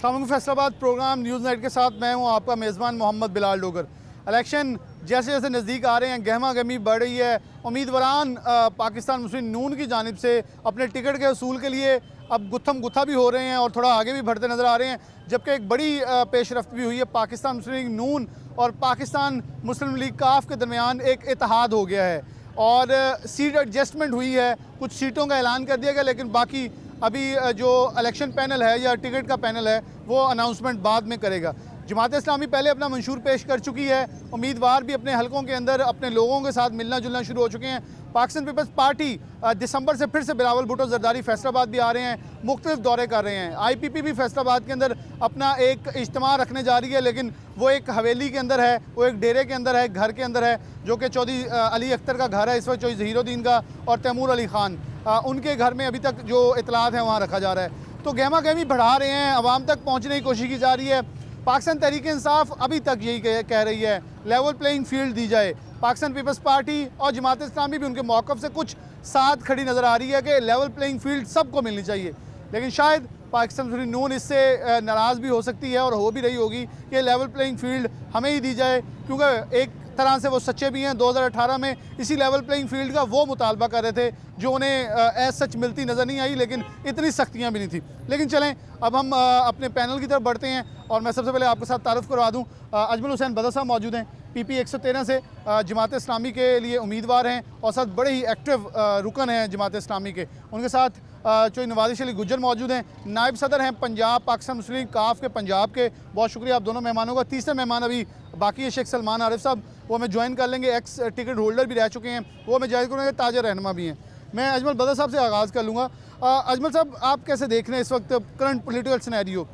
अस्सलाम वालेकुम। Faisalabad programme news night के साथ मैं हूं आपका मेज़बान मोहम्मद बिलाल डोगर। इलेक्शन जैसे जैसे नज़दीक आ रहे हैं गहमा गहमी बढ़ रही है। उम्मीदवारान पाकिस्तान मुस्लिम नून की जानिब से अपने टिकट के असूल के लिए अब गुत्थम गुत्था भी हो रहे हैं और थोड़ा आगे भी बढ़ते नज़र आ रहे हैं। जबकि एक बड़ी पेशरफ्त भी हुई है। पाकिस्तान मुस्लिम लीग नून और पाकिस्तान मुस्लिम लीग काफ के दरमियान एक इत्तेहाद हो गया है और सीट एडजस्टमेंट हुई है। कुछ सीटों का ऐलान कर दिया गया, लेकिन बाकी अभी जो इलेक्शन पैनल है या टिकट का पैनल है वो अनाउंसमेंट बाद में करेगा। जमात इस्लामी पहले अपना मंशूर पेश कर चुकी है। उम्मीदवार भी अपने हलकों के अंदर अपने लोगों के साथ मिलना जुलना शुरू हो चुके हैं। पाकिस्तान पीपल्स पार्टी दिसंबर से फिर से बिलावल भुट्टो जरदारी फैसलाबाद भी आ रहे हैं, मुख्तलिफ दौरे कर रहे हैं। IPP भी फैसलाबाद के अंदर अपना एक इज्तिमा रखने जा रही है, लेकिन वो एक हवेली के अंदर है, वो एक डेरे के अंदर है, घर के अंदर है, जो कि चौधरी अली अख्तर का घर है इस वक्त, चौधरी ज़हीरुद्दीन का और तैमूर अली ख़ान उनके घर में अभी तक जो इतलात है वहाँ रखा जा रहा है। तो गहमा गहमी बढ़ा रहे हैं, आवाम तक पहुँचने की कोशिश की जा रही है। पाकिस्तान तहरीक इंसाफ अभी तक यही कह रही है लेवल प्लेइंग फील्ड दी जाए। पाकिस्तान पीपल्स पार्टी और जमात इस्लामी भी उनके मौक़िफ़ से कुछ साथ खड़ी नज़र आ रही है कि लेवल प्लेइंग फील्ड सबको मिलनी चाहिए, लेकिन शायद पाकिस्तान मुस्लिम नून इससे नाराज़ भी हो सकती है और हो भी रही होगी कि लेवल प्लेइंग फील्ड हमें ही दी जाए, क्योंकि एक तरह से वो सच्चे भी हैं। 2018 में इसी लेवल प्लेइंग फील्ड का वो मुतालबा कर रहे थे जो उन्हें एज सच मिलती नज़र नहीं आई, लेकिन इतनी सख्तियाँ भी नहीं थी। लेकिन चलें अब हम अपने पैनल की तरफ बढ़ते हैं और मैं सबसे पहले आपके साथ तारुफ करवा दूँ। अजमल हुसैन बदर साहब मौजूद हैं, PP 113 से जमात इस्लामी के लिए उम्मीदवार हैं और साथ बड़े ही एक्टिव रुकन हैं जमात इस्लामी के। उनके साथ चौधरी नवाज़िश अली गुज्जर मौजूद हैं, नायब सदर हैं पंजाब पाकिस्तान मुस्लिम लीग काफ के पंजाब के। बहुत शुक्रिया आप दोनों मेहमानों का। तीसरे मेहमान अभी बाकी है शेख सलमान आरिफ साहब, वो हमें ज्वाइन कर लेंगे, एक्स टिकट होल्डर भी रह चुके हैं, वो हमें ज्वाइन करेंगे, ताज़ा रहनुमा भी हैं। मैं अजमल बदर साहब से आगाज़ कर लूँगा। अजमल साहब, आप कैसे देख रहे हैं इस वक्त करंट पोलिटिकल सिनेरियो?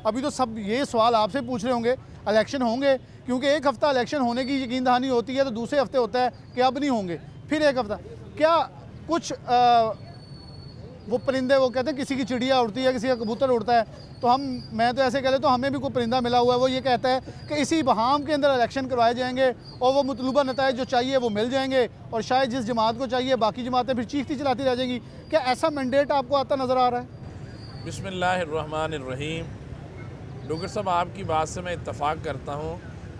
अभी तो सब ये सवाल आपसे पूछ रहे होंगे, इलेक्शन होंगे, क्योंकि एक हफ़्ता इलेक्शन होने की यकीन दहानी होती है तो दूसरे हफ्ते होता है कि अब नहीं होंगे, फिर एक हफ़्ता। क्या कुछ वो परिंदे, वो कहते हैं किसी की चिड़िया उड़ती है, किसी का कबूतर उड़ता है, तो मैं तो ऐसे कह लेता हूँ हमें भी कोई परिंदा मिला हुआ है, वो ये कहता है कि इसी बहाम के अंदर इलेक्शन करवाए जाएंगे और वो मतलूबा नताइज जो चाहिए वो मिल जाएंगे और शायद जिस जमात को चाहिए बाकी जमातें फिर चीखती चलाती रह जाएंगी। क्या ऐसा मैंडेट आपको आता नज़र आ रहा है? बिस्मिल्लाहिर्रहमानिर्रहीम। डोगर साहब, आपकी बात से मैं इत्तफ़ाक़ करता हूँ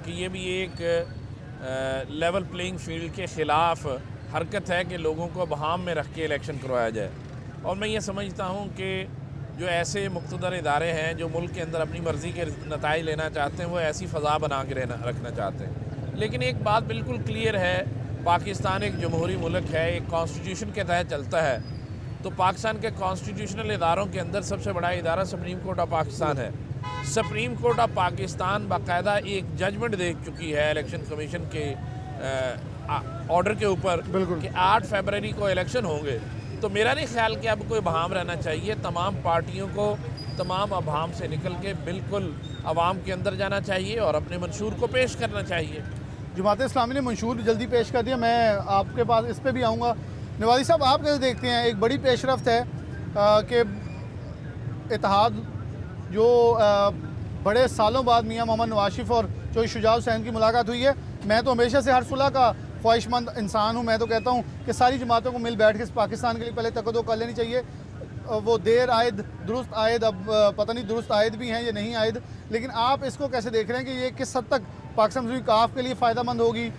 कि ये भी एक लेवल प्लेइंग फील्ड के ख़िलाफ़ हरकत है कि लोगों को बहाम में रख के इलेक्शन करवाया जाए। और मैं ये समझता हूँ कि जो ऐसे मुक़्तदर इदारे हैं जो मुल्क के अंदर अपनी मर्ज़ी के नताइज लेना चाहते हैं, वो ऐसी फ़ज़ा बना के रखना चाहते हैं। लेकिन एक बात बिल्कुल क्लियर है, पाकिस्तान एक जमहूरी मुल्क है, एक कॉन्स्टिट्यूशन के तहत चलता है। तो पाकिस्तान के कॉन्स्टिट्यूशनल इदारों के अंदर सबसे बड़ा इदारा सुप्रीम कोर्ट ऑफ पाकिस्तान है। सुप्रीम कोर्ट ऑफ पाकिस्तान बाकायदा एक जजमेंट दे चुकी है इलेक्शन कमीशन के ऑर्डर के ऊपर कि 8 फरवरी को इलेक्शन होंगे। तो मेरा नहीं ख्याल कि अब कोई बहाम रहना चाहिए। तमाम पार्टियों को तमाम अभाम से निकल के बिल्कुल आवाम के अंदर जाना चाहिए और अपने मंशूर को पेश करना चाहिए। जमात इस्लामी ने मंशूर जल्दी पेश कर दिया, मैं आपके पास इस पर भी आऊँगा। नवाज़ी साहब, आप कैसे देखते हैं? एक बड़ी पेशरफ्त है कि इत्तेहाद जो बड़े सालों बाद मियाँ मोहम्मद नवाज शरीफ और चौधरी शुजात हुसैन की मुलाकात हुई है। मैं तो हमेशा से हर सुलह का ख्वाहिशमंद इंसान हूँ। मैं तो कहता हूँ कि सारी जमातों को मिल बैठ के पाकिस्तान के लिए पहले तकदो कर लेनी चाहिए। वो देर आयद दुरुस्त आयद, अब पता नहीं दुरुस्त आयद भी हैं या नहीं आयद, लेकिन आप इसको कैसे देख रहे हैं कि ये किस हद तक पाकिस्तान मुस्लिम काफ के लिए फ़ायदेमंद होगी?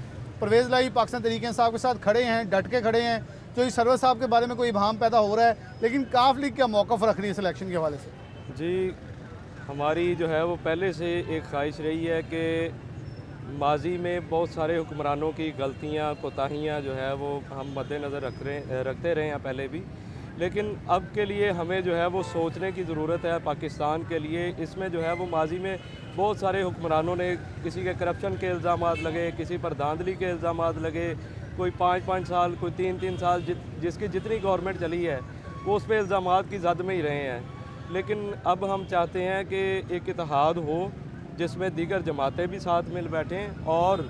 परवेज़ लाई पाकिस्तान तहरीक इंसाफ के साथ खड़े हैं, डट के खड़े हैं। जो इस सरवर साहब के बारे में कोई इबाम पैदा हो रहा है, लेकिन काफ लीग क्या मौक़िफ़ रख रही है इस इलेक्शन के हवाले से? जी, हमारी जो है वो पहले से एक ख्वाहिश रही है कि माजी में बहुत सारे हुक्मरानों की गलतियाँ कोताहियाँ जो है वो हम मद्देनज़र रखते रहे हैं पहले भी, लेकिन अब के लिए हमें जो है वो सोचने की ज़रूरत है पाकिस्तान के लिए। इसमें जो है वो माजी में बहुत सारे हुक्मरानों ने, किसी के करप्शन के इल्ज़ाम लगे, किसी पर धांधली के इल्ज़ाम लगे, कोई 5-5 साल, कोई 3-3 साल, जिसकी जितनी गवर्नमेंट चली है वो उस पर इल्ज़ाम की ज़द में ही रहे हैं। लेकिन अब हम चाहते हैं कि एक इत्तेहाद हो जिसमें दीगर जमातें भी साथ मिल बैठें और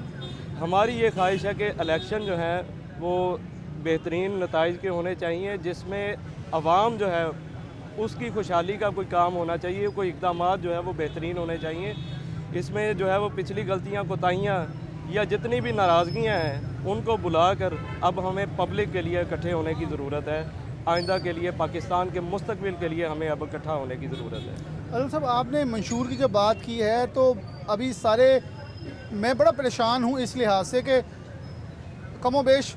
हमारी ये ख्वाहिश है कि इलेक्शन जो है वो बेहतरीन नताइज के होने चाहिए, जिसमें अवाम जो है उसकी खुशहाली का कोई काम होना चाहिए, कोई इक़दाम जो है वो बेहतरीन होने चाहिए। इसमें जो है वो पिछली गलतियाँ कोताहियाँ या जितनी भी नाराज़गियाँ हैं उनको बुलाकर अब हमें पब्लिक के लिए इकट्ठे होने की ज़रूरत है आइंदा के लिए, पाकिस्तान के मुस्तकबिल के लिए हमें अब इकट्ठा होने की ज़रूरत है। अदल साहब, आपने मंशूर की जब बात की है तो अभी सारे मैं बड़ा परेशान हूँ इस लिहाज से कि कमोबेश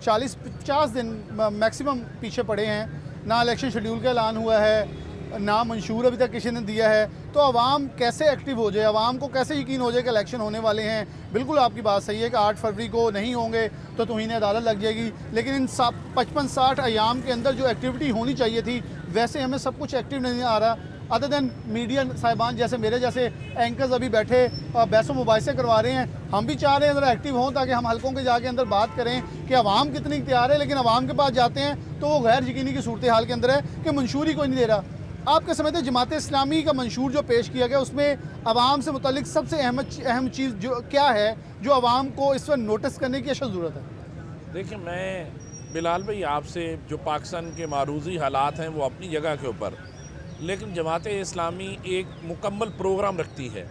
40-50 दिन मैक्सिमम पीछे पड़े हैं, ना इलेक्शन शेड्यूल का ऐलान हुआ है, ना मंशूर अभी तक किसी ने दिया है। तो आवाम कैसे एक्टिव हो जाए, आवाम को कैसे यकीन हो जाए कि इलेक्शन होने वाले हैं। बिल्कुल आपकी बात सही है कि 8 फरवरी को नहीं होंगे तो तौहीन अदालत लग जाएगी, लेकिन इन 55-60 अयाम के अंदर जो एक्टिविटी होनी चाहिए थी वैसे हमें सब कुछ एक्टिव नहीं आ रहा, अदर दैन मीडिया साहिबान जैसे मेरे जैसे एंकर्स अभी बैठे बहसों मुबाहिसे करवा रहे हैं। हम भी चाह रहे हैं ज़रा एक्टिव हों ताकि हम हलकों के जाके अंदर बात करें कि आवाम कितनी तैयार है, लेकिन आवाम के पास जाते हैं तो वो गैर यकीनी की सूरत हाल के अंदर है कि मंशूर ही कोई नहीं दे रहा। आपके समझते जमात इस्लामी का मंशूर जो पेश किया गया उसमें आवाम से मुतल्लिक सबसे अहम चीज़ जो क्या है जो आवाम को इस वक्त नोटिस करने की अशद ज़रूरत है? देखिए, मैं बिलाल भाई आपसे जो पाकिस्तान के मारूजी हालात हैं वो अपनी जगह के ऊपर, लेकिन जमात इस्लामी एक मुकम्मल प्रोग्राम रखती है।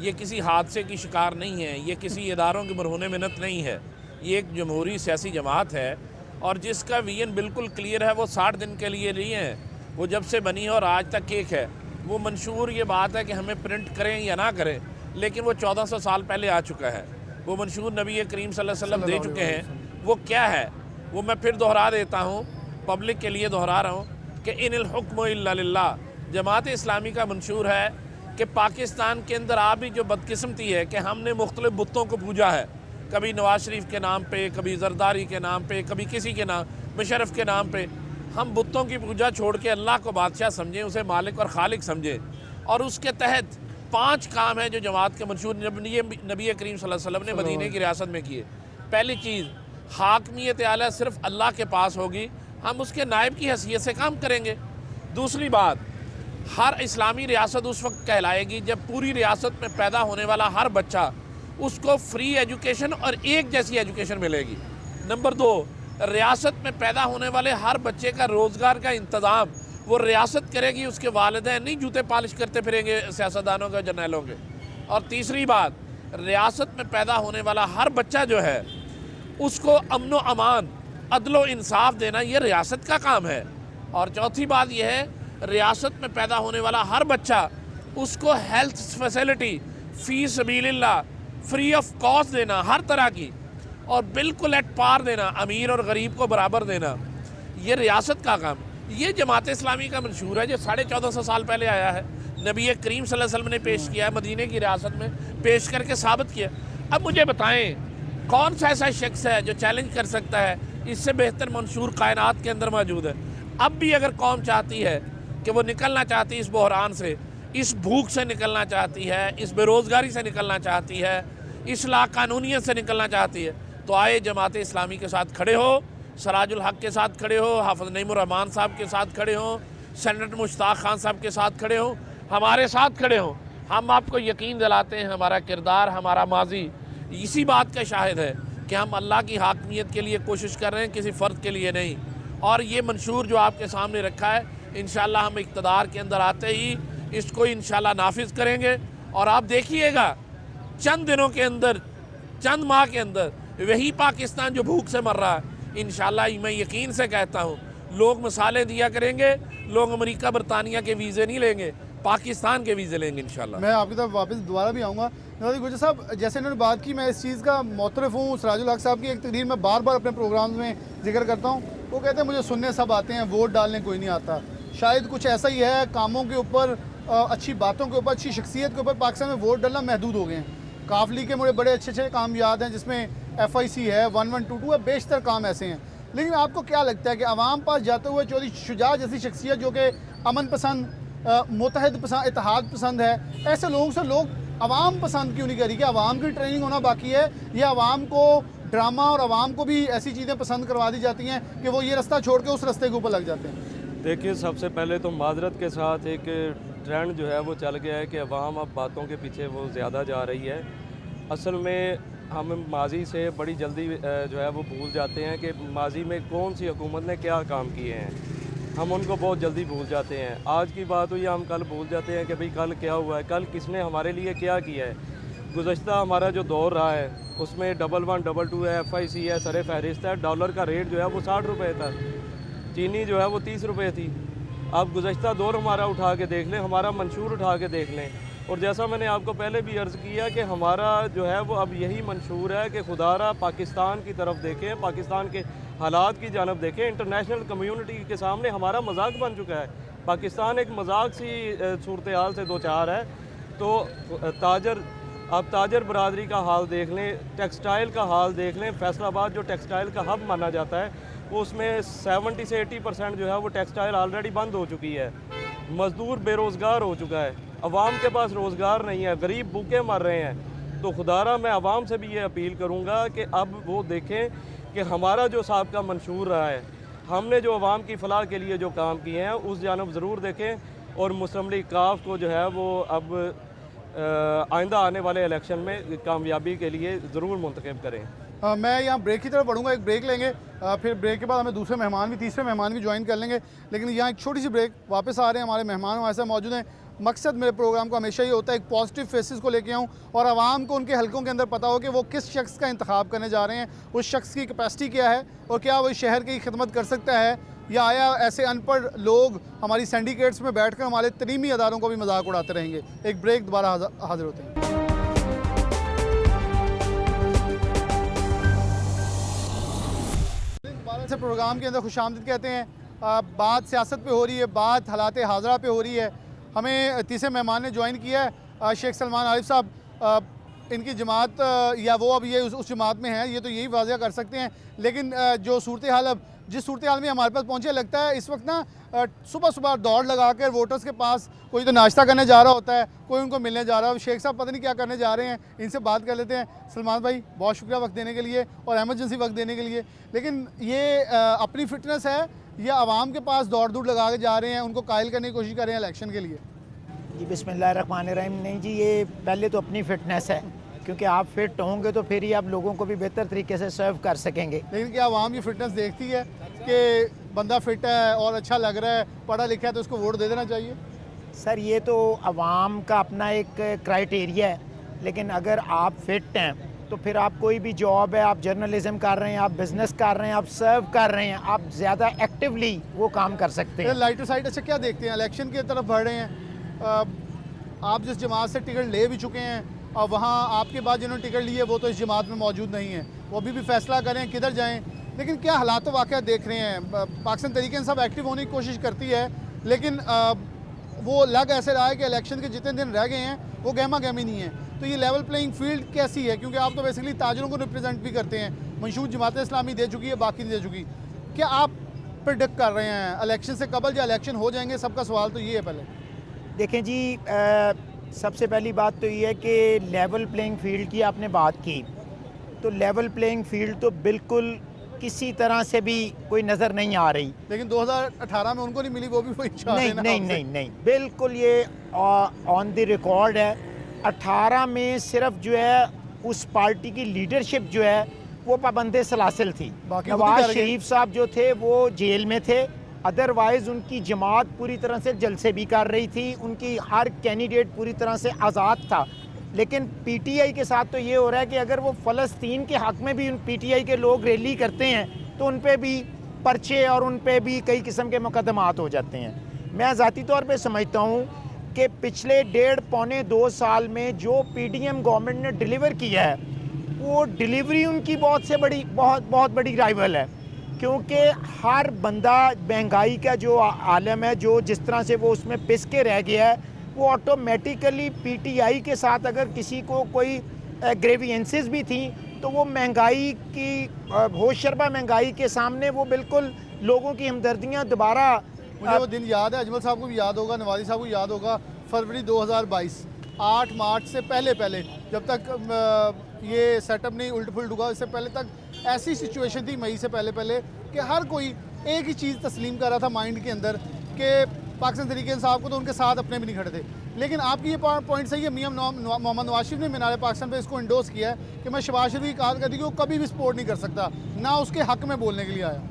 ये किसी हादसे की शिकार नहीं है, ये किसी इदारों की मरहून मिन्नत नहीं है, ये एक जमहूरी सियासी जमात है और जिसका विजन बिल्कुल क्लियर है। वो 60 दिन के लिए नहीं है, वो जब से बनी है और आज तक एक है। वो मंशूर ये बात है कि हमें प्रिंट करें या ना करें, लेकिन वो 1400 साल पहले आ चुका है। वो मंशूर नबी करीम सल्लल्लाहु अलैहि वसल्लम दे चुके हैं। वो क्या है वो मैं फिर दोहरा देता हूँ, पब्लिक के लिए दोहरा रहा हूँ कि इनिल हुक्मु इल्ला लिल्लाह। जमात इस्लामी का मंशूर है कि पाकिस्तान के अंदर आप भी जो बदकिस्मती है कि हमने मुख्तलिफ बुतों को पूजा है, कभी नवाज शरीफ के नाम पे, कभी जरदारी के नाम पे, कभी किसी के नाम, मुशर्रफ के नाम पे। हम बुतों की पूजा छोड़ के अल्लाह को बादशाह समझें, उसे मालिक और खालिक समझें। और उसके तहत 5 काम हैं जो जमात के मंशूर नबी करीम सल्लल्लाहु अलैहि वसल्लम ने मदीने की रियासत में किए। पहली चीज़, हाकमियत आला सिर्फ अल्लाह के पास होगी, हम उसके नायब की हैसियत से काम करेंगे। दूसरी बात, हर इस्लामी रियासत उस वक्त कहलाएगी जब पूरी रियासत में पैदा होने वाला हर बच्चा उसको फ्री एजुकेशन और एक जैसी एजुकेशन मिलेगी। नंबर 2, रियासत में पैदा होने वाले हर बच्चे का रोज़गार का इंतज़ाम वो रियासत करेगी, उसके वालिदैन नहीं जूते पालिश करते फिरेंगे सियासतदानों के, जर्नैलों के। और तीसरी बात, रियासत में पैदा होने वाला हर बच्चा जो है उसको अमन व अमान, अदलो इंसाफ देना ये रियासत का काम है। और चौथी बात यह है, रियासत में पैदा होने वाला हर बच्चा उसको हेल्थ फैसिलिटी फ़ी सबीलिल्लाह फ्री ऑफ कॉस्ट देना हर तरह की, और बिल्कुल एट पार देना, अमीर और गरीब को बराबर देना, ये रियासत का काम। ये जमात इस्लामी का मंशूर है जो 1450 साल पहले आया है, नबी करीम सल्लल्लाहु अलैहि वसल्लम ने पेश किया है, मदीने की रियासत में पेश करके साबित किया। अब मुझे बताएं कौन सा ऐसा शख्स है जो चैलेंज कर सकता है इससे बेहतर मंशूर कायनात के अंदर मौजूद है। अब भी अगर कौम चाहती है कि वो निकलना चाहती है इस बहरान से, इस भूख से निकलना चाहती है, इस बेरोज़गारी से निकलना चाहती है, इस लाकानूनियत से निकलना चाहती है, तो आए जमात इस्लामी के साथ खड़े हो, सराजुल हक के साथ खड़े हो, हाफ़िज़ नईमुर रहमान साहब के साथ खड़े हो, सेनेटर मुश्ताक खान साहब के साथ खड़े हो, हमारे साथ खड़े हो। हम आपको यकीन दिलाते हैं हमारा किरदार, हमारा माजी इसी बात का शाहिद है कि हम अल्लाह की हाकमियत के लिए कोशिश कर रहे हैं, किसी फ़र्द के लिए नहीं। और ये मंशूर जो आपके सामने रखा है, इंशाल्लाह हम इक़्तिदार के अंदर आते ही इसको इंशाल्लाह नाफिज करेंगे। और आप देखिएगा चंद दिनों के अंदर, चंद माह के अंदर वही पाकिस्तान जो भूख से मर रहा है, इंशाल्लाह मैं यकीन से कहता हूँ लोग मिसालें दिया करेंगे, लोग अमेरिका बरतानिया के वीज़े नहीं लेंगे, पाकिस्तान के वीज़े लेंगे इंशाल्लाह। मैं आपकी तरफ वापस दोबारा भी आऊँगा। नवाज़ गुजर साहब, जैसे इन्होंने बात की, मैं इस चीज़ का मोतरफ़ हूँ। सराजुल हक साहब की एक तकरीर में बार बार अपने प्रोग्राम में जिक्र करता हूँ, वो कहते हैं मुझे सुनने सब आते हैं, वोट डालने कोई नहीं आता। शायद कुछ ऐसा ही है, कामों के ऊपर, अच्छी बातों के ऊपर, अच्छी शख्सियत के ऊपर पाकिस्तान में वोट डालना महदूद हो गए हैं। काफली के मुझे बड़े अच्छे काम याद हैं जिसमें FIC है, 1122 है, बेशतर काम ऐसे हैं। लेकिन आपको क्या लगता है कि आवाम पास जाते हुए चौधरी शुजा जैसी शख्सियत जो कि अमन पसंद, मुतहद पसंद, इत्तेहाद पसंद है, ऐसे लोगों से लोग आवाम पसंद क्यों नहीं करी? कि आवाम की ट्रेनिंग होना बाकी है या आवाम को ड्रामा और आवाम को भी ऐसी चीज़ें पसंद करवा दी जाती हैं कि वो ये रास्ता छोड़ के उस रास्ते के ऊपर लग जाते हैं? देखिए, सबसे पहले तो माजरत के साथ एक ट्रेंड जो है वो चल गया है कि अवाम अब बातों के पीछे वो ज़्यादा जा रही है। असल में हम माजी से बड़ी जल्दी जो है वो भूल जाते हैं कि माजी में कौन सी हुकूमत ने क्या काम किए हैं, हम उनको बहुत जल्दी भूल जाते हैं। आज की बात हुई हम कल भूल जाते हैं कि भाई कल क्या हुआ है, कल किसने हमारे लिए क्या किया है। गुज़श्ता हमारा जो दौर रहा है उसमें 1122 है, FIC है, सर फहरिस्त है, डॉलर का रेट जो है वो 60 रुपये था। चीनी जो है वो 30 रुपये थी। आप गुज़श्ता दौर हमारा उठा के देख लें, हमारा मंशूर उठा के देख लें, और जैसा मैंने आपको पहले भी अर्ज़ किया कि हमारा जो है वो अब यही मंशूर है कि खुदारा पाकिस्तान की तरफ देखें, पाकिस्तान के हालात की जानब देखें। इंटरनेशनल कम्यूनिटी के सामने हमारा मजाक बन चुका है। पाकिस्तान एक मजाक सी सूरत हाल से दो चार है। तो आप ताजर बरादरी का हाल देख लें, टेक्सटाइल का हाल देख लें। फैसलाबाद जो टेक्सटाइल का हब माना जाता है, वो उसमें 70 से 80% जो है वो टेक्सटाइल ऑलरेडी बंद हो चुकी है। मज़दूर बेरोज़गार हो चुका है, अवाम के पास रोज़गार नहीं है, गरीब भूखे मर रहे हैं। तो खुदारा मैं अवाम से भी ये अपील करूँगा कि अब वो देखें कि हमारा जो साहब मंशूर रहा है, हमने जो अवाम की फ़लाह के लिए जो काम किए हैं उस जानब ज़रूर देखें, और मुस्लिम लीग काफ को जो है वो अब आइंदा आने वाले इलेक्शन में कामयाबी के लिए ज़रूर मुंतखब करें। मैं यहाँ ब्रेक की तरफ बढ़ूँगा, एक ब्रेक लेंगे, फिर ब्रेक के बाद हमें दूसरे मेहमान भी, तीसरे मेहमान भी ज्वाइन कर लेंगे। लेकिन यहाँ एक छोटी सी ब्रेक, वापस आ रहे हैं, हमारे मेहमान हमारे साथ मौजूद हैं। मकसद मेरे प्रोग्राम का हमेशा ही होता है एक पॉजिटिव फेसेस को लेके आऊँ और आवाम को उनके हलकों के अंदर पता हो कि वो किस शख्स का इंतखाब करने जा रहे हैं, उस शख्स की कैपेसिटी क्या है और क्या वो इस शहर की खिदमत कर सकता है, या आया ऐसे अनपढ़ लोग हमारी सिंडिकेट्स में बैठकर हमारे तरीमी अदारों को भी मजाक उड़ाते रहेंगे। एक ब्रेक, दोबारा हाजिर होते हैं। दोबारा से प्रोग्राम के अंदर खुशामदीद कहते हैं। बात सियासत पे हो रही है, बात हालात हाज़रा पे हो रही है। हमें तीसरे मेहमान ने ज्वाइन किया है शेख सलमान आरिफ साहब। इनकी जमात या वो अब ये उस जमात में है, ये तो यही वाज़ह कर सकते हैं। लेकिन जो सूरत हाल अब जिस सूरत हाल में हमारे पास पहुँचे, लगता है इस वक्त ना सुबह सुबह दौड़ लगा कर वोटर्स के पास कोई तो नाश्ता करने जा रहा होता है, कोई उनको मिलने जा रहा है। शेख साहब पता नहीं क्या करने जा रहे हैं, इनसे बात कर लेते हैं। सलमान भाई, बहुत शुक्रिया वक्त देने के लिए और एमरजेंसी वक्त देने के लिए। लेकिन ये अपनी फिटनेस है या आवाम के पास दौड़ दूड़ लगा के जा रहे हैं, उनको कायल करने की कोशिश कर रहे हैं इलेक्शन के लिए? जी बिस्मिल्लाहिर्रहमानिर्रहीम। नहीं जी, ये पहले तो अपनी फ़िटनेस है, क्योंकि आप फिट होंगे तो फिर ही आप लोगों को भी बेहतर तरीके से सर्व कर सकेंगे। लेकिन क्या आवाम ये फिटनेस देखती है कि बंदा फिट है और अच्छा लग रहा है, पढ़ा लिखा है, तो उसको वोट दे देना चाहिए? सर, ये तो आवाम का अपना एक क्राइटेरिया है, लेकिन अगर आप फिट हैं तो फिर आप कोई भी जॉब है, आप जर्नलिज्म कर रहे हैं, आप बिज़नेस कर रहे हैं, आप सर्व कर रहे हैं, आप ज़्यादा एक्टिवली वो काम कर सकते हैं। लाइटर साइड अच्छा क्या देखते हैं, इलेक्शन की तरफ बढ़ रहे हैं, आप जिस जमात से टिकट ले भी चुके हैं और वहाँ आपके बाद जिन्होंने टिकट ली है वो तो इस जमात में मौजूद नहीं है, वो अभी भी फैसला करें किधर जाएं। लेकिन क्या हालात वाक़या देख रहे हैं, पाकिस्तान तरीके से सब एक्टिव होने की कोशिश करती है, लेकिन वो लग ऐसे रहा है कि इलेक्शन के जितने दिन रह गए हैं वो गहमा गहमी नहीं है। तो ये लेवल प्लेइंग फील्ड कैसी है, क्योंकि आप तो बेसिकली ताजरों को रिप्रेजेंट भी करते हैं, मंशूर जमात इस्लामी दे चुकी है, बाकी नहीं दे चुकी। क्या आप प्रेडिक्ट कर रहे हैं इलेक्शन से कबल या इलेक्शन हो जाएंगे? सबका सवाल तो ये है। पहले देखें जी, सबसे पहली बात तो ये है कि लेवल प्लेइंग फील्ड की आपने बात की, तो लेवल प्लेइंग फील्ड तो बिल्कुल किसी तरह से भी कोई नज़र नहीं आ रही। लेकिन 2018 में उनको नहीं मिली, वो भी वही चाह रहे हैं ना आपसे। नहीं, बिल्कुल ये ऑन द रिकॉर्ड है। 18 में सिर्फ जो है उस पार्टी की लीडरशिप जो है वो पाबंदे सलासिल थी। नवाज शरीफ साहब जो थे वो जेल में थे, अदरवाइज़ उनकी जमात पूरी तरह से जलसे भी कर रही थी, उनकी हर कैंडिडेट पूरी तरह से आज़ाद था। लेकिन पीटीआई के साथ तो ये हो रहा है कि अगर वो फ़लस्तीन के हक़ में भी उन पीटीआई के लोग रैली करते हैं तो उन पे भी पर्चे और उन पे भी कई किस्म के मुकदमात हो जाते हैं। मैं ज़ाती तौर पे समझता हूँ कि पिछले 1.5-2 साल में जो पीडीएम गवर्नमेंट ने डिलीवर किया है वो डिलीवरी उनकी बहुत बड़ी राइवल है, क्योंकि हर बंदा महंगाई का जो आलम है, जो जिस तरह से वो उसमें पिस के रह गया है, वो ऑटोमेटिकली पीटीआई के साथ अगर किसी को कोई ग्रेवियंसेस भी थी तो वो महंगाई की होशरबा महंगाई के सामने वो बिल्कुल लोगों की हमदर्दियाँ दोबारा। मुझे वो दिन याद है, अजमल साहब को भी याद होगा, नवाज़ी साहब को याद होगा, फरवरी 2022 8 मार्च से पहले जब तक ये सेटअप नहीं उल्ट पुलट हुआ, इससे पहले तक ऐसी सिचुएशन थी मई से पहले कि हर कोई एक ही चीज़ तस्लीम कर रहा था माइंड के अंदर कि पाकिस्तान तरीके साहब को तो उनके साथ अपने भी नहीं खड़े थे। लेकिन आपकी ये पॉइंट सही है, मियां मोहम्मद नवाज शरीफ ने मीनार पाकिस्तान पे इसको इंडोर्स किया है कि मैं शहबाज शरीफ की कहा करती कि वो कभी भी सपोर्ट नहीं कर सकता, ना उसके हक़ में बोलने के लिए आया।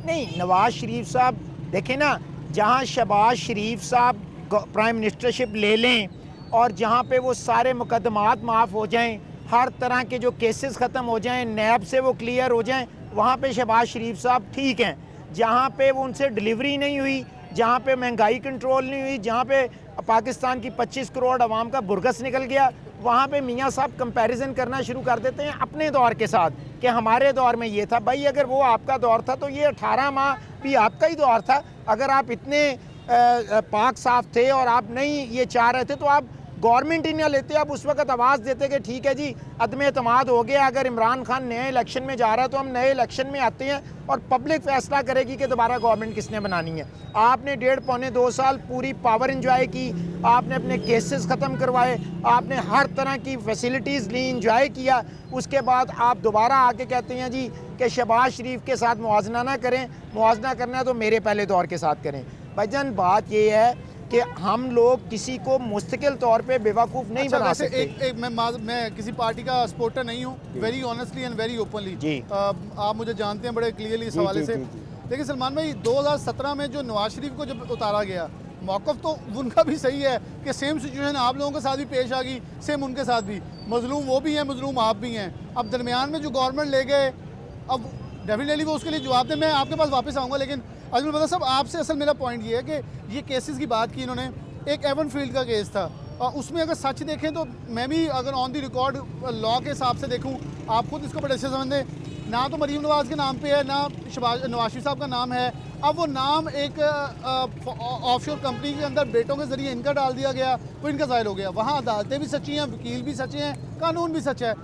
नहीं, नवाज शरीफ साहब देखें ना, जहाँ शहबाज शरीफ साहब प्राइम मिनिस्टरशिप ले लें और जहाँ पे वो सारे मुकदमात माफ़ हो जाएं, हर तरह के जो केसेस ख़त्म हो जाएं, नैब से वो क्लियर हो जाएं, वहाँ पे शहबाज शरीफ साहब ठीक हैं। जहाँ पे वो उनसे डिलीवरी नहीं हुई, जहाँ पे महंगाई कंट्रोल नहीं हुई, जहाँ पे पाकिस्तान की 25 करोड़ आवाम का बुरगस निकल गया, वहाँ पे मियाँ साहब कंपैरिजन करना शुरू कर देते हैं अपने दौर के साथ कि हमारे दौर में ये था। भाई अगर वो आपका दौर था तो ये 18 माह भी आपका ही दौर था। अगर आप इतने पाक साफ थे और आप नहीं ये चाह रहे थे तो आप गवर्नमेंट ही ना लेते। आप उस वक्त आवाज़ देते कि ठीक है जी अदम एतमाद हो गया, अगर इमरान खान नए इलेक्शन में जा रहा है तो हम नए इलेक्शन में आते हैं और पब्लिक फैसला करेगी कि दोबारा गवर्नमेंट किसने बनानी है। आपने 1.5-2 साल पूरी पावर इंजॉय की, आपने अपने केसेस ख़त्म करवाए, आपने हर तरह की फैसिलिटीज़ ली, इंजॉय किया। उसके बाद आप दोबारा आके कहते हैं जी कि शहबाज शरीफ के साथ मुआजना ना करें, मुआजना करना है तो मेरे पहले दौर के साथ करें। भाईजान बात ये है कि हम लोग किसी को मुस्तकिल तौर पे बेवकूफ़ नहीं बना सकते। एक मैं किसी पार्टी का सपोर्टर नहीं हूँ, very honestly and very openly जी। आप मुझे जानते हैं बड़े क्लियरली इस हवाले से। लेकिन सलमान भाई 2017 में जो नवाज शरीफ को जब उतारा गया, मौक़िफ़ तो उनका भी सही है कि सेम सिचुएशन आप लोगों के साथ भी पेश आ गई, सेम उनके साथ भी, मजलूम वो भी हैं, मजलूम आप भी हैं। अब दरमियान में जो गवर्नमेंट ले गए, अब डेफिनेटली वो उसके लिए जवाब दें। मैं आपके पास वापस आऊँगा, लेकिन अजमल बदर साहब आपसे असल मेरा पॉइंट ये है कि ये केसेस की बात की इन्होंने, एक एवन फील्ड का केस था और उसमें अगर सच देखें तो मैं भी अगर ऑन दी रिकॉर्ड लॉ के हिसाब से देखूं, आप खुद इसको बड़े अच्छे समझते, ना तो मरीम नवाज़ के नाम पे है, ना नवाज शरीफ साहब का नाम है। अब वो नाम एक ऑफशोर कंपनी के अंदर बेटों के ज़रिए इनका डाल दिया गया, वो इनका ज़ाहिर हो गया। वहाँ अदालतें भी सच्ची हैं, वकील भी सच्चे हैं, कानून भी सच है।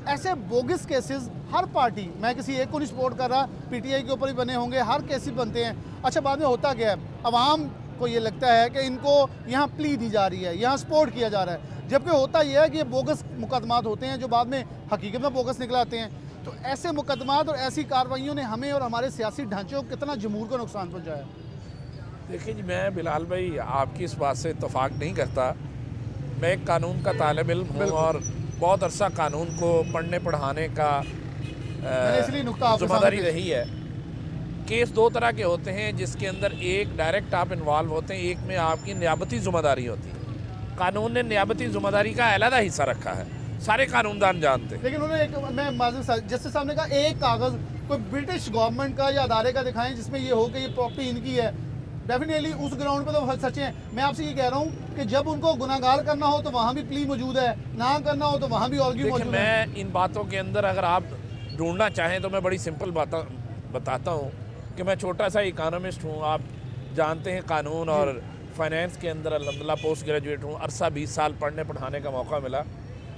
ऐसे बोगस केसेस हर पार्टी, मैं किसी एक को नहीं सपोर्ट कर रहा, पीटीआई के ऊपर भी बने होंगे, हर केस बनते हैं। अच्छा बाद में होता क्या है, अवाम को ये लगता है कि इनको यहाँ प्ली दी जा रही है, यहाँ सपोर्ट किया जा रहा है, जबकि होता यह है कि ये बोगस मुकदमात होते हैं जो बाद में हकीकत में बोगस निकलाते हैं। तो ऐसे मुकदमात और ऐसी कार्रवाइयों ने हमें और हमारे सियासी ढांचे को कितना जमहूर को नुकसान पहुँचाया। देखिए जी, मैं बिलाल भाई आपकी इस बात से इत्तफाक नहीं करता। मैं एक कानून का तालिब इल्म हूँ और बहुत अरसा कानून को पढ़ने पढ़ाने का जिम्मेदारी रही है। केस दो तरह के होते हैं, जिसके अंदर एक डायरेक्ट आप इन्वॉल्व होते हैं, एक में आपकी नियाबती जिम्मेदारी होती है। कानून ने नियाबती जिम्मेदारी का अलग हिस्सा रखा है, सारे कानूनदान जानते हैं। लेकिन उन्होंने एक, मैं जस्टिस साहब ने कहा एक कागज़ कोई ब्रिटिश गवर्नमेंट का या अदारे का दिखाएं जिसमें ये हो कि ये प्रॉपर्टी इनकी है। डेफिनेटली उस ग्राउंड पे तो सच है। मैं आपसे ये कह रहा हूँ कि जब उनको गुनाहगार करना हो तो वहाँ भी प्ली मौजूद है, ना करना हो तो वहाँ भी ऑर्ग्यू मौजूद है। मैं इन बातों के अंदर अगर आप ढूंढना चाहें तो मैं बड़ी सिंपल बताता हूँ कि मैं छोटा सा इकानमिस्ट हूँ। आप जानते हैं कानून और फाइनेंस के अंदर अल्हम्दुलिल्लाह पोस्ट ग्रेजुएट हूँ, अरसा 20 साल पढ़ने पढ़ाने का मौका मिला।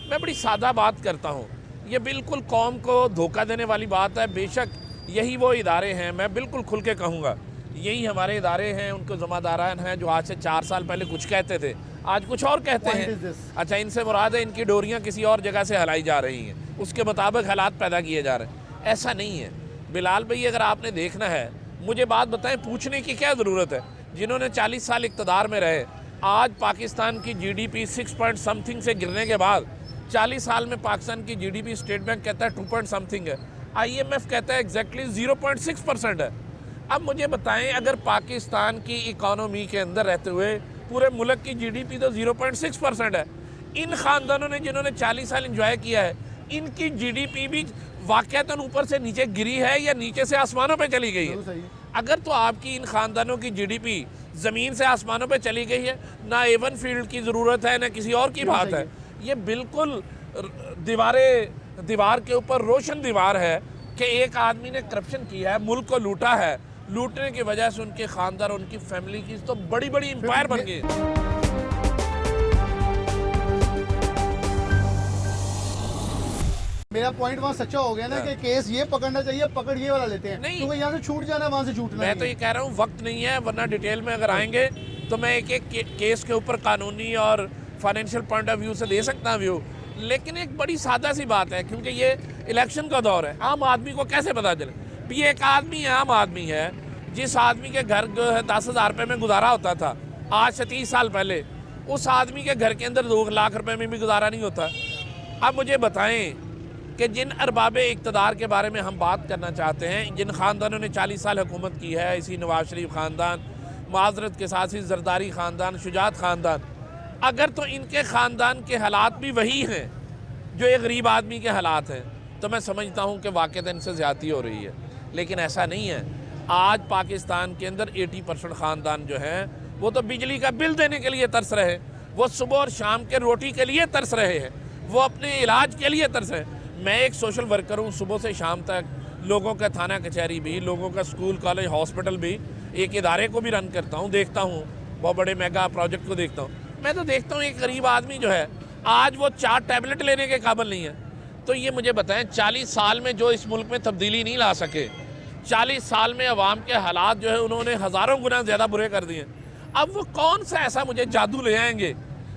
मैं बड़ी सादा बात करता हूँ, ये बिल्कुल कौम को धोखा देने वाली बात है। बेशक यही वो इदारे हैं, मैं बिल्कुल खुल के कहूँगा यही हमारे इदारे हैं, उनको ज़िम्मेदारान हैं जो आज से 4 साल पहले कुछ कहते थे, आज कुछ और कहते हैं। अच्छा, इनसे मुराद है इनकी डोरियाँ किसी और जगह से हलाई जा रही हैं, उसके मुताबिक हालात पैदा किए जा रहे हैं। ऐसा नहीं है बिलाल भाई, अगर आपने देखना है मुझे बात बताएं, पूछने की क्या ज़रूरत है। जिन्होंने 40 साल इक़्तिदार में रहे, आज पाकिस्तान की GDP 6 पॉइंट समथिंग से गिरने के बाद 40 साल में पाकिस्तान की GDP स्टेट बैंक कहता है 2 पॉइंट समथिंग है, IMF कहता है एग्जैक्टली 0.6% है। अब मुझे बताएं, अगर पाकिस्तान की इकॉनमी के अंदर रहते हुए पूरे मुल्क की GDP तो 0.6% है, इन ख़ानदानों ने जिन्होंने 40 साल इंजॉय किया है, इनकी GDP भी वाक़तन ऊपर से नीचे गिरी है या नीचे से आसमानों पे चली गई है। अगर तो आपकी इन ख़ानदानों की GDP ज़मीन से आसमानों पे चली गई है, ना एवन फील्ड की ज़रूरत है, ना किसी और की बात है। ये बिल्कुल दीवार के ऊपर रोशन दीवार है कि एक आदमी ने करप्शन किया है, मुल्क को लूटा है, लूटने की वजह से उनके खानदान, उनकी फैमिली की तो बड़ी बड़ी एम्पायर बन गई। मेरा पॉइंट वहाँ सच्चा हो गया ना कि केस ये पकड़ना चाहिए, पकड़ ये वाला लेते हैं, नहीं, क्योंकि यहाँ से छूट जाना, वहाँ से छूटना। मैं तो ये कह रहा हूँ वक्त नहीं है, वरना डिटेल में अगर आएंगे तो मैं एक एक केस के ऊपर कानूनी और फाइनेंशियल पॉइंट ऑफ व्यू से दे सकता हूँ व्यू। लेकिन एक बड़ी सादा सी बात है, क्योंकि ये इलेक्शन का दौर है, आम आदमी को कैसे पता चले। ये एक आदमी है, आम आदमी है, जिस आदमी के घर जो है 10,000 रुपये में गुजारा होता था आज से 30 साल पहले, उस आदमी के घर के अंदर 2 लाख रुपए में भी गुजारा नहीं होता। अब मुझे बताएं कि जिन अरबाब इक़्तिदार के बारे में हम बात करना चाहते हैं, जिन ख़ानदानों ने 40 साल हुकूमत की है, इसी नवाज शरीफ ख़ानदान, माजरत के साथ ही जरदारी ख़ानदान, शुजात ख़ानदान, अगर तो इनके ख़ानदान के हालात भी वही हैं जो एक गरीब आदमी के हालात हैं, तो मैं समझता हूँ कि वाक़ई इनसे ज़्यादती हो रही है। लेकिन ऐसा नहीं है। आज पाकिस्तान के अंदर 80% ख़ानदान जो हैं वो तो बिजली का बिल देने के लिए तरस रहे हैं, वो सुबह और शाम के रोटी के लिए तरस रहे हैं, वो अपने इलाज के लिए तरस रहे हैं। मैं एक सोशल वर्कर हूँ, सुबह से शाम तक लोगों का थाना कचहरी भी, लोगों का स्कूल कॉलेज हॉस्पिटल भी, एक इदारे को भी रन करता हूँ, देखता हूँ, बहुत बड़े मेगा प्रोजेक्ट को देखता हूँ। मैं तो देखता हूँ एक गरीब आदमी जो है आज वो 4 टैबलेट लेने के काबिल नहीं है। तो ये मुझे बताएं, 40 साल में जो इस मुल्क में तब्दीली नहीं ला सके, 40 साल में अवाम के हालात जो है उन्होंने हज़ारों गुना ज़्यादा बुरे कर दिए। अब वो कौन सा ऐसा मुझे जादू ले आएंगे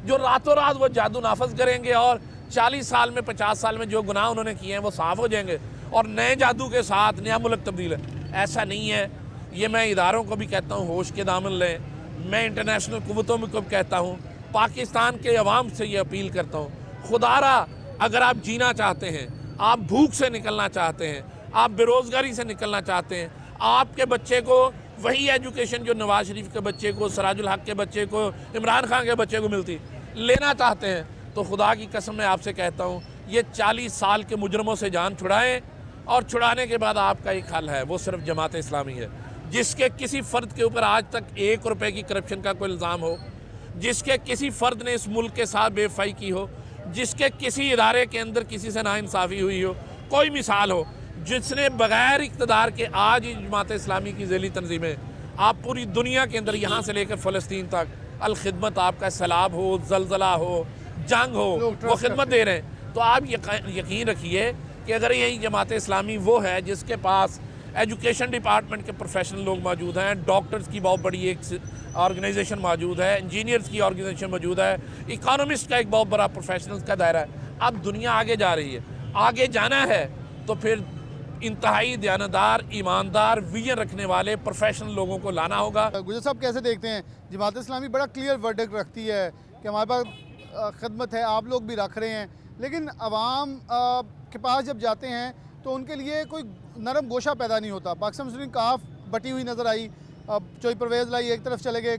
जो रातों रात वो जादू नाफज करेंगे और 40 साल में 50 साल में जो गुनाह उन्होंने किए हैं वो साफ़ हो जाएंगे और नए जादू के साथ नया मुल्क तब्दील है? ऐसा नहीं है। ये मैं इदारों को भी कहता हूँ होश के दामन लें, मैं इंटरनेशनल कुव्वतों को भी कहता हूँ, पाकिस्तान के अवाम से ये अपील करता हूँ, खुदारा अगर आप जीना चाहते हैं, आप भूख से निकलना चाहते हैं, आप बेरोज़गारी से निकलना चाहते हैं, आपके बच्चे को वही एजुकेशन जो नवाज शरीफ के बच्चे को, सराजुल हक के बच्चे को, इमरान खान के बच्चे को मिलती लेना चाहते हैं, तो खुदा की कसम मैं आपसे कहता हूँ ये 40 साल के मुजरमों से जान छुड़ाएं और छुड़ाने के बाद आपका एक हल है, वो सिर्फ जमात इस्लामी है, जिसके किसी फ़र्द के ऊपर आज तक 1 रुपये की करप्शन का कोई इल्ज़ाम हो, जिसके किसी फ़र्द ने इस मुल्क के साथ बेवफाई की हो, जिसके किसी इदारे के अंदर किसी से नाइंसाफ़ी हुई हो, कोई मिसाल हो, जिसने बग़ैर इक़्तिदार के आज ही जमात इस्लामी की ज़ैली तंजीमें आप पूरी दुनिया के अंदर यहाँ से लेकर फ़लस्तीन तक अल खिदमत, आपका सैलाब हो, ज़लज़ला हो, जंग हो, वो खिदमत दे रहे हैं। तो आप यकीन रखिए कि अगर यही जमात इस्लामी वो है जिसके पास एजुकेशन डिपार्टमेंट के प्रोफेशनल लोग मौजूद हैं, डॉक्टर्स की बहुत बड़ी एक ऑर्गेनाइजेशन मौजूद है, इंजीनियर्स की ऑर्गेनाइजेशन मौजूद है, इकोनॉमिस्ट का एक बहुत बड़ा प्रोफेशनल्स का दायरा है। अब दुनिया आगे जा रही है, आगे जाना है तो फिर इंतहाई दयानतदार, ईमानदार, विजन रखने वाले प्रोफेशनल लोगों को लाना होगा। गुजर साहब कैसे देखते हैं, जमात इस्लामी बड़ा क्लियर वर्डिक्ट रखती है कि हमारे पास खिदमत है, आप लोग भी रख रहे हैं, लेकिन आवाम के पास जब जाते हैं तो उनके लिए कोई नरम गोशा पैदा नहीं होता। पाकिस्तान मुस्लिम काफ बटी हुई नज़र आई, चौधरी परवेज़ लाई एक तरफ चले गए,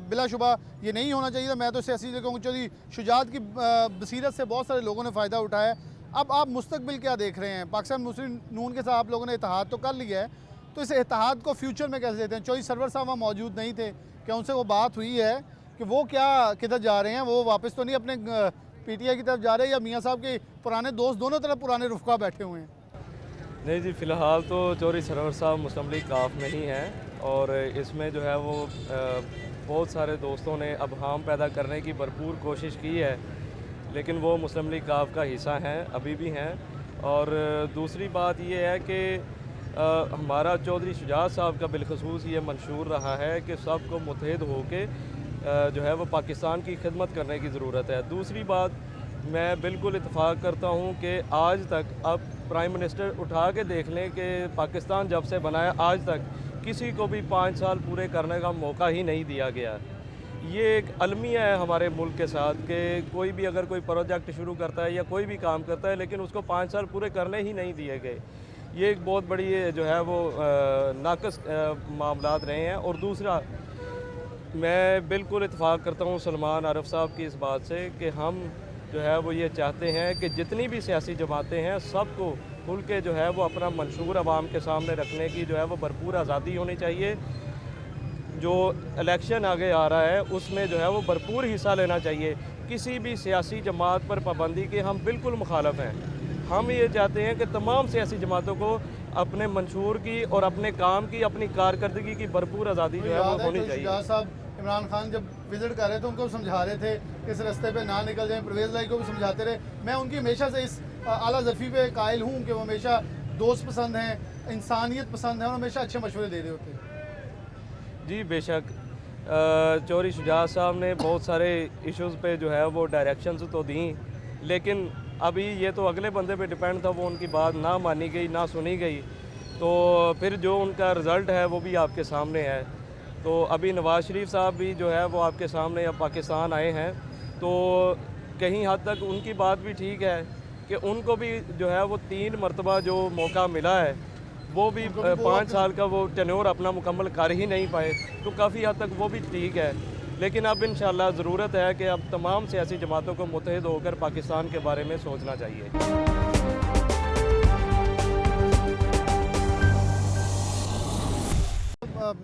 बिलाशुबा ये नहीं होना चाहिए था। मैं तो सियासी कहूँ चौधरी शुजात की बसीरत से बहुत सारे लोगों ने फ़ायदा उठाया। अब आप मुस्तकबिल क्या देख रहे हैं? पाकिस्तान मुस्लिम नून के साथ आप लोगों ने इत्तेहाद तो कर लिया है, तो इस इत्तेहाद को फ्यूचर में कैसे देते हैं? चौधरी सरवर साहब वहाँ मौजूद नहीं थे, क्या उनसे वो बात हुई है कि वो क्या किधर जा रहे हैं? वो वापस तो नहीं अपने PTI की तरफ जा रहे हैं, या मियाँ साहब के पुराने दोस्त दोनों तरफ पुराने रुफ़का बैठे हुए हैं? नहीं जी, फ़िलहाल तो चौधरी सरवर साहब मुस्लिम लीग काफ में ही हैं और इसमें जो है वो बहुत सारे दोस्तों ने अबहाम पैदा करने की भरपूर कोशिश की है, लेकिन वो मुस्लिम लीग काफ का हिस्सा हैं, अभी भी हैं। और दूसरी बात ये है कि हमारा चौधरी शुजात साहब का बिलखसूस ये मंशूर रहा है कि सबको मुत्तहिद होके जो है वो पाकिस्तान की खिदमत करने की ज़रूरत है। दूसरी बात, मैं बिल्कुल इत्तेफाक करता हूँ कि आज तक अब प्राइम मिनिस्टर उठा के देख लें कि पाकिस्तान जब से बनाया आज तक किसी को भी 5 साल पूरे करने का मौका ही नहीं दिया गया। ये एक अलमिया है हमारे मुल्क के साथ कि कोई भी अगर कोई प्रोजेक्ट शुरू करता है या कोई भी काम करता है, लेकिन उसको 5 साल पूरे करने ही नहीं दिए गए। ये एक बहुत बड़ी जो है वो नाकस मामलात रहे हैं। और दूसरा, मैं बिल्कुल इत्तेफाक करता हूँ सलमान आरफ साहब की इस बात से कि हम जो है वो ये चाहते हैं कि जितनी भी सियासी जमातें हैं सबको खुल के जो है वो अपना मंशूर अवाम के सामने रखने की जो है वो भरपूर आज़ादी होनी चाहिए। जो इलेक्शन आगे आ रहा है उसमें जो है वो भरपूर हिस्सा लेना चाहिए। किसी भी सियासी जमात पर पाबंदी के हम बिल्कुल मुखालफ हैं। हम ये चाहते हैं कि तमाम सियासी जमातों को अपने मंशूर की और अपने काम की, अपनी कारकर्दगी की भरपूर आज़ादी जो है वो होनी चाहिए। साहब इमरान खान जब विजिट कर रहे थे उनको समझा रहे थे कि इस रास्ते पे ना निकल जाएं, परवेज़ लाई को भी समझाते रहे। मैं उनकी हमेशा से इस आला ज़रफ़ी पे कायल हूँ कि वो हमेशा दोस्त पसंद हैं, इंसानियत पसंद है और हमेशा अच्छे मशवरे दे रहे होते हैं। जी बेशक, चौधरी शुजात साहब ने बहुत सारे इश्यूज़ पे जो है वो डायरेक्शंस तो दी, लेकिन अभी ये तो अगले बंदे पे डिपेंड था, वो उनकी बात ना मानी गई, ना सुनी गई। तो फिर जो उनका रिज़ल्ट है वो भी आपके सामने है। तो अभी नवाज़ शरीफ साहब भी जो है वो आपके सामने अब पाकिस्तान आए हैं, तो कहीं हद तक उनकी बात भी ठीक है कि उनको भी जो है वो 3 मरतबा जो मौका मिला है वो भी 5 साल का वो टेन्योर अपना मुकम्मल कर ही नहीं पाए, तो काफ़ी हद तक वो भी ठीक है। लेकिन अब इंशाल्लाह ज़रूरत है कि अब तमाम सियासी जमातों को मुत्तहिद होकर पाकिस्तान के बारे में सोचना चाहिए।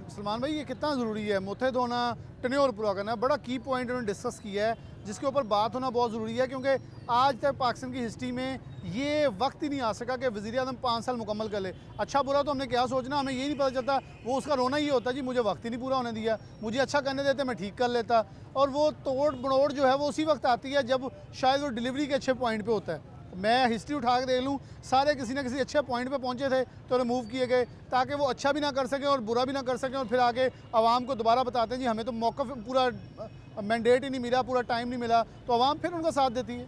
सलमान भाई ये कितना ज़रूरी है मुतहद होना, टेन्योर पूरा करना, बड़ा की पॉइंट उन्होंने डिस्कस किया है जिसके ऊपर बात होना बहुत ज़रूरी है, क्योंकि आज तक पाकिस्तान की हिस्ट्री में ये वक्त ही नहीं आ सका कि वज़ीर आज़म 5 साल मुकम्मल कर ले। अच्छा बुरा तो हमने क्या सोचना, हमें ये नहीं पता चलता, वो उसका रोना ये होता जी मुझे वक्त ही नहीं पूरा होने दिया, मुझे अच्छा करने देते मैं ठीक कर लेता, और वो तोड़ बड़ोड़ जो है वो उसी वक्त आती है जब शायद वो डिलीवरी के अच्छे पॉइंट पे होता है। मैं हिस्ट्री उठा के देख लूँ, सारे किसी ना किसी अच्छे पॉइंट पे पहुँचे थे तो रिमूव किए गए ताकि वो अच्छा भी ना कर सकें और बुरा भी ना कर सकें, और फिर आगे आवाम को दोबारा बताते हैं जी हमें तो मौक़िफ़ पूरा मैंडेट ही नहीं मिला, पूरा टाइम नहीं मिला, तो आवाम फिर उनका साथ देती है।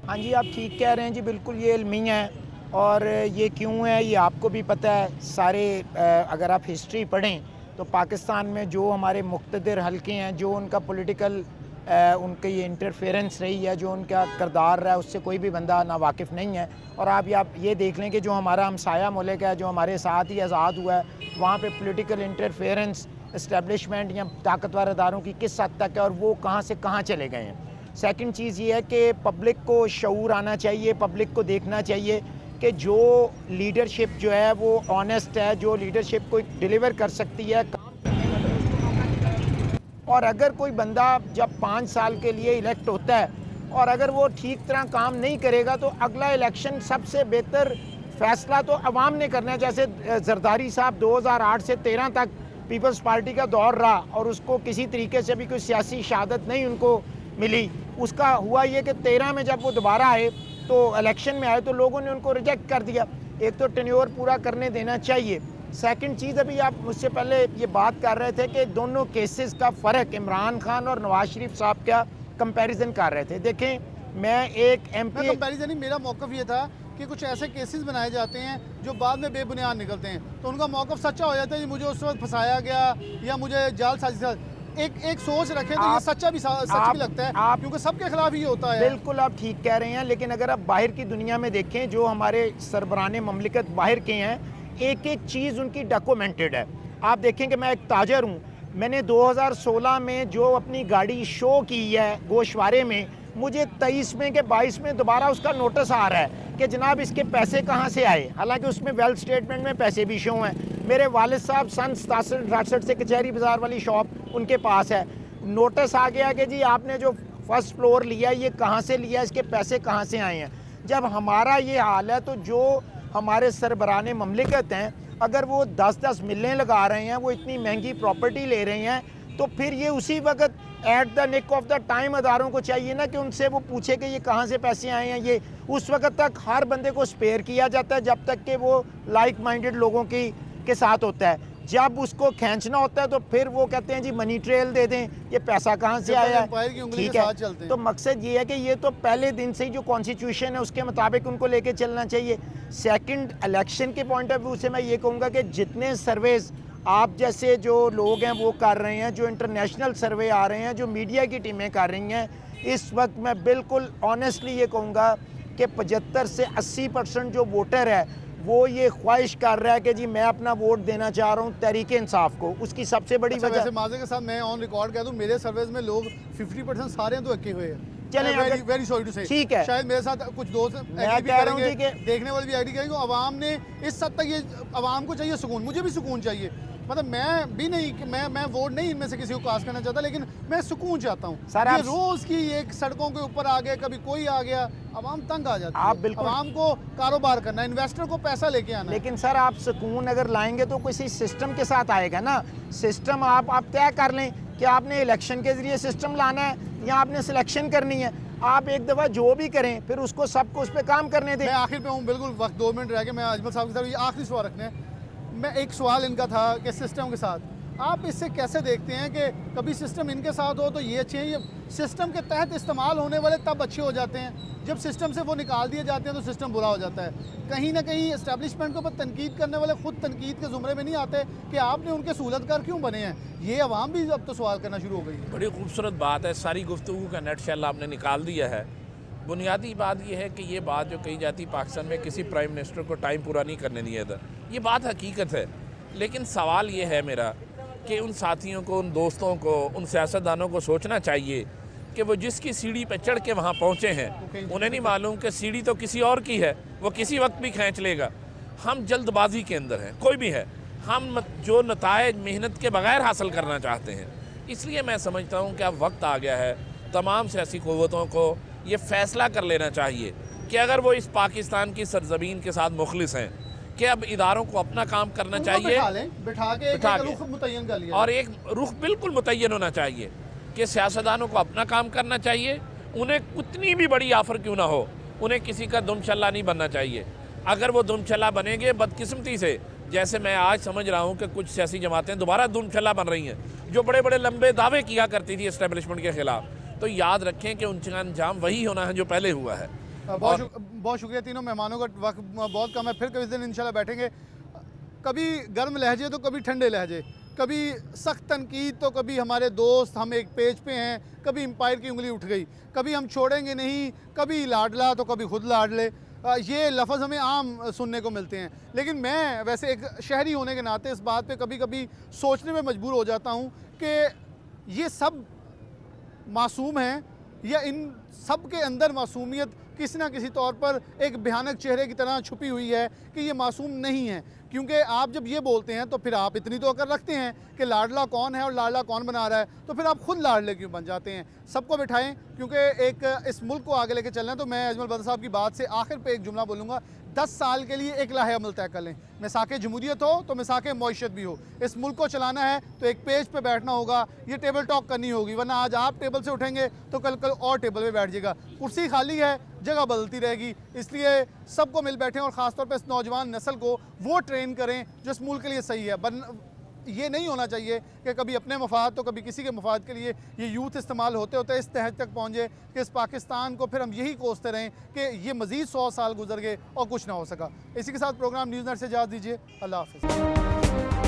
हाँ जी, आप ठीक कह रहे हैं जी, बिल्कुल ये इल्मी है, और ये क्यों है ये आपको भी पता है। सारे अगर आप हिस्ट्री पढ़ें तो पाकिस्तान में जो हमारे मुक़्तदिर हल्के हैं, जो उनका पॉलिटिकल उनकी ये इंटरफेरेंस रही है, जो उनका किरदार रहा है, उससे कोई भी बंदा ना वाकिफ़ नहीं है। और आप ये देख लें कि जो हमारा हमसाया मुल्क है, जो हमारे साथ ही आज़ाद हुआ है, वहाँ पे पॉलिटिकल इंटरफेरेंस इस्टेब्लिशमेंट या ताकतवर अदारों की किस हद तक है और वो कहाँ से कहाँ चले गए हैं। सेकंड चीज़ ये है कि पब्लिक को शऊर आना चाहिए, पब्लिक को देखना चाहिए कि जो लीडरशिप जो है वो ऑनेस्ट है, जो लीडरशिप को डिलीवर कर सकती है, और अगर कोई बंदा जब 5 साल के लिए इलेक्ट होता है और अगर वो ठीक तरह काम नहीं करेगा तो अगला इलेक्शन सबसे बेहतर फ़ैसला तो अवाम ने करना है। जैसे जरदारी साहब 2008 से 13 तक पीपल्स पार्टी का दौर रहा और उसको किसी तरीके से भी कोई सियासी शहादत नहीं उनको मिली। उसका हुआ ये कि 13 में जब वो दोबारा आए तो इलेक्शन में आए तो लोगों ने उनको रिजेक्ट कर दिया। एक तो टेन्योर पूरा करने देना चाहिए। सेकंड चीज़, अभी आप मुझसे पहले ये बात कर रहे थे कि दोनों केसेस का फ़र्क, इमरान खान और नवाज शरीफ साहब का कंपैरिजन कर रहे थे। देखें, मैं एक MP कंपैरिजन ही, मेरा मौक़िफ़ ये था कि कुछ ऐसे केसेस बनाए जाते हैं जो बाद में बेबुनियाद निकलते हैं, तो उनका मौक़िफ़ सच्चा हो जाता है जी मुझे उस वक्त फंसाया गया या मुझे जाल साजिश। एक सोच रखें तो ये सच्चा भी सच भी लगता है, क्योंकि सबके खिलाफ ही होता है। बिल्कुल आप ठीक कह रहे हैं, लेकिन अगर आप बाहर की दुनिया में देखें, जो हमारे सरबराने ममलिकत बाहर के हैं, एक एक चीज़ उनकी डॉक्यूमेंटेड है। आप देखें कि मैं एक ताजर हूँ, मैंने 2016 में जो अपनी गाड़ी शो की है गोशवारे में, मुझे 23 में के 22 में दोबारा उसका नोटिस आ रहा है कि जनाब इसके पैसे कहाँ से आए, हालांकि उसमें वेल्थ स्टेटमेंट में पैसे भी शो हैं। मेरे वालिद साहब सन 67 से कचहरी बाज़ार वाली शॉप उनके पास है, नोटिस आ गया कि जी आपने जो फर्स्ट फ्लोर लिया ये कहाँ से लिया, इसके पैसे कहाँ से आए हैं। जब हमारा ये हाल है तो जो हमारे सरबराने ममलिकत हैं, अगर वो 10-10 मिलें लगा रहे हैं, वो इतनी महंगी प्रॉपर्टी ले रहे हैं, तो फिर ये उसी वक्त at the nick of the time अदारों को चाहिए ना कि उनसे वो पूछे कि ये कहाँ से पैसे आए हैं। ये उस वक्त तक हर बंदे को स्पेयर किया जाता है जब तक कि वो लाइक माइंडेड लोगों के साथ होता है। जब उसको खींचना होता है तो फिर वो कहते हैं जी मनी ट्रेल दे दें, ये पैसा कहाँ से आया है। ठीक है, तो मकसद ये है कि ये तो पहले दिन से ही जो कॉन्स्टिट्यूशन है उसके मुताबिक उनको लेके चलना चाहिए। सेकंड, इलेक्शन के पॉइंट ऑफ व्यू से मैं ये कहूँगा कि जितने सर्वेज आप जैसे जो लोग हैं वो कर रहे हैं, जो इंटरनेशनल सर्वे आ रहे हैं, जो मीडिया की टीमें कर रही हैं, इस वक्त मैं बिल्कुल ऑनेस्टली ये कहूँगा कि 75 से 80% जो वोटर है वो ये ख्वाहिश कर रहा है कि जी मैं अपना वोट देना चाह रहा हूँ तहरीक इंसाफ को। उसकी सबसे बड़ी वजह, वैसे माज़े के साथ मैं ऑन रिकॉर्ड कह दूँ, मेरे सर्वेज में लोग 50% सारे तो अक्के हुए हैं। चलें, वेरी सॉरी टू से, ठीक है, शायद मेरे साथ कुछ दोस्त मैं कह रहा हूँ कि देखने वाले भी एग्री करेंगे। आवाम ने इस हद तक, ये आवाम को चाहिए सुकून, मुझे भी सुकून चाहिए। मतलब मैं भी नहीं, मैं वोट नहीं इनमें से किसी को कास्ट करना चाहता, लेकिन मैं सुकून चाहता हूँ। ये रोज़ की एक सड़कों के ऊपर आ गए, कभी कोई आ गया, आवाम तंग आ जाती है। आप बिल्कुल, आवाम को कारोबार करना, इन्वेस्टर को पैसा लेके आना। लेकिन सर आप सुकून अगर लाएंगे तो किसी सिस्टम के साथ आएगा ना। सिस्टम आप तय कर लें कि आपने इलेक्शन के ज़रिए सिस्टम लाना है या आपने सिलेक्शन करनी है। आप एक दफ़ा जो भी करें फिर उसको सबको उस पर काम करने दें। मैं आखिर पे हूँ, बिल्कुल वक्त 2 मिनट रह गए। मैं अजमल साहब के साथ ये आखिरी सवाल रखने हैं। मैं एक सवाल इनका था कि सिस्टम के साथ आप इससे कैसे देखते हैं कि कभी सिस्टम इनके साथ हो तो ये अच्छे हैं, ये सिस्टम के तहत इस्तेमाल होने वाले तब अच्छे हो जाते हैं, जब सिस्टम से वो निकाल दिए जाते हैं तो सिस्टम बुरा हो जाता है। कहीं ना कहीं इस्टेब्लिशमेंट के ऊपर तनकीद करने वाले खुद तनकीद के ज़ुमरे में नहीं आते कि आपने उनके सहूलतकार क्यों बने हैं। ये अवाम भी अब तो सवाल करना शुरू हो गई है। बड़ी खूबसूरत बात है, सारी गुफ्तगू का नेट शेल आपने निकाल दिया है। बुनियादी बात यह है कि ये बात जो कही जाती है पाकिस्तान में किसी प्राइम मिनिस्टर को टाइम पूरा नहीं करने दिया था, ये बात हकीकत है। लेकिन सवाल ये है मेरा कि उन साथियों को, उन दोस्तों को, उन सियासतदानों को सोचना चाहिए कि वो जिसकी सीढ़ी पे चढ़ के वहाँ पहुँचे हैं, उन्हें नहीं मालूम कि सीढ़ी तो किसी और की है, वो किसी वक्त भी खींच लेगा। हम जल्दबाजी के अंदर हैं, कोई भी है, हम जो नतायज मेहनत के बगैर हासिल करना चाहते हैं। इसलिए मैं समझता हूँ कि अब वक्त आ गया है तमाम सियासी क़ुव्वतों को ये फ़ैसला कर लेना चाहिए कि अगर वो इस पाकिस्तान की सरज़मीन के साथ मुखलिस हैं कि अब इदारों को अपना काम करना चाहिए, बिठा के एक रुख मुतय्यन कर लिया, और एक रुख बिल्कुल मुतय्यन होना चाहिए कि सियासतदानों को अपना काम करना चाहिए। उन्हें कितनी भी बड़ी आफर क्यों ना हो, उन्हें किसी का दुमछल्ला नहीं बनना चाहिए। अगर वो दुमछल्ला बनेंगे बदकिस्मती से, जैसे मैं आज समझ रहा हूँ कि कुछ सियासी जमातें दोबारा दुमछल्ला बन रही हैं जो बड़े बड़े लंबे दावे किया करती थी इस्टेब्लिशमेंट के ख़िलाफ़, तो याद रखें कि उनका अंजाम वही होना है जो पहले हुआ है। बहुत शुक्रिया तीनों मेहमानों का, वक्त बहुत कम है, फिर कभी दिन इंशाल्लाह बैठेंगे। कभी गर्म लहजे तो कभी ठंडे लहजे, कभी सख्त तनकीद तो कभी हमारे दोस्त हम एक पेज पे हैं, कभी एम्पायर की उंगली उठ गई, कभी हम छोड़ेंगे नहीं, कभी लाडला तो कभी खुद लाडले, ये लफ्ज़ हमें आम सुनने को मिलते हैं। लेकिन मैं वैसे एक शहरी होने के नाते इस बात पे कभी कभी सोचने में मजबूर हो जाता हूँ कि ये सब मासूम हैं या इन सब के अंदर मासूमियत किसी ना किसी तौर पर एक भयानक चेहरे की तरह छुपी हुई है कि ये मासूम नहीं है। क्योंकि आप जब ये बोलते हैं तो फिर आप इतनी तो अकल रखते हैं कि लाडला कौन है और लाडला कौन बना रहा है, तो फिर आप खुद लाडले क्यों बन जाते हैं। सबको बिठाएं, क्योंकि एक इस मुल्क को आगे लेके चलना है। तो मैं अजमल बदर साहब की बात से आखिर पे एक जुमला बोलूँगा, 10 साल के लिए एक लाहे अमल तय कर लें। मिसाक़ जमहूरियत हो तो मिसाक़ मईशत भी हो। इस मुल्क को चलाना है तो एक पेज पे बैठना होगा, ये टेबल टॉक करनी होगी, वरना आज आप टेबल से उठेंगे तो कल और टेबल पे बैठ जाएगा। कुर्सी खाली है, जगह बदलती रहेगी। इसलिए सबको मिल बैठें और ख़ासतौर पर इस नौजवान नस्ल को वो ट्रेन करें जो इस मुल्क के लिए सही है। ये नहीं होना चाहिए कि कभी अपने मफाद तो कभी किसी के मफाद के लिए ये यूथ इस्तेमाल होते होते इस तहत तक पहुँचे कि इस पाकिस्तान को फिर हम यही कोसते रहें कि ये मज़ीद 100 साल गुजर गए और कुछ ना हो सका। इसी के साथ प्रोग्राम न्यूज़ नेट से इजाज़त दीजिए। अल्लाह हाफ़िज़।